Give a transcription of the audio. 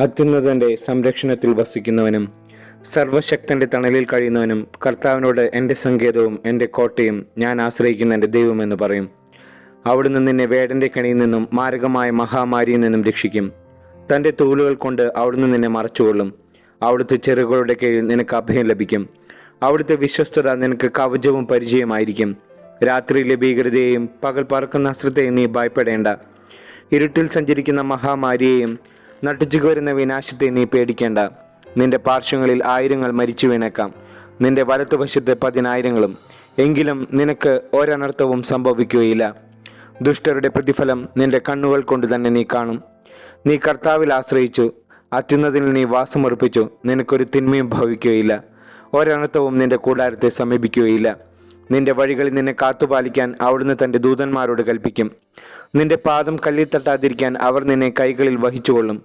അത്യുന്നതന്റെ സംരക്ഷണത്തിൽ വസിക്കുന്നവനും സർവശക്തന്റെ തണലിൽ കഴിയുന്നവനും കർത്താവിനോട് എൻ്റെ സങ്കേതവും എൻ്റെ കോട്ടയും ഞാൻ ആശ്രയിക്കുന്ന എൻ്റെ ദൈവമെന്ന് പറയും. അവിടുന്ന് നിന്നെ വേടൻ്റെ കെണിയിൽ നിന്നും മാരകമായ മഹാമാരിയിൽ നിന്നും രക്ഷിക്കും. തൻ്റെ തൂലുകൾ കൊണ്ട് അവിടുന്ന് നിന്നെ മറച്ചുകൊള്ളും. അവിടുത്തെ ചെറുകളുടെ കീഴിൽ നിനക്ക് അഭയം ലഭിക്കും. അവിടുത്തെ വിശ്വസ്തത നിനക്ക് കവചവും പരിചയമായിരിക്കും. രാത്രിയിലെ ഭീകരതയെയും പകൽ പറക്കുന്ന അസ്ത്രത്തെയും നീ ഭയപ്പെടേണ്ട. ഇരുട്ടിൽ സഞ്ചരിക്കുന്ന മഹാമാരിയെയും നട്ടുച്ചയ്ക്ക് വരുന്ന വിനാശത്തെ നീ പേടിക്കേണ്ട. നിന്റെ പാർശ്വങ്ങളിൽ 1000 മരിച്ചു വീണേക്കാം, നിന്റെ വലത്തുവശത്ത് 10,000. എങ്കിലും നിനക്ക് ഒരനർത്ഥവും സംഭവിക്കുകയില്ല. ദുഷ്ടരുടെ പ്രതിഫലം നിന്റെ കണ്ണുകൾ കൊണ്ട് തന്നെ നീ കാണും. നീ കർത്താവിൽ ആശ്രയിച്ചു, അത്യുന്നതിൽ നീ വാസമുറപ്പിച്ചു. നിനക്കൊരു തിന്മയും ഭവിക്കുകയില്ല, ഒരനർത്ഥവും നിന്റെ കൂടാരത്തെ സമീപിക്കുകയില്ല. നിന്റെ വഴികളിൽ നിന്നെ കാത്തുപാലിക്കാൻ അവിടുന്ന് തൻ്റെ ദൂതന്മാരോട് കൽപ്പിക്കും. നിന്റെ പാദം കല്ലിൽ തട്ടാതിരിക്കാൻ അവർ നിന്നെ കൈകളിൽ വഹിച്ചുകൊള്ളും.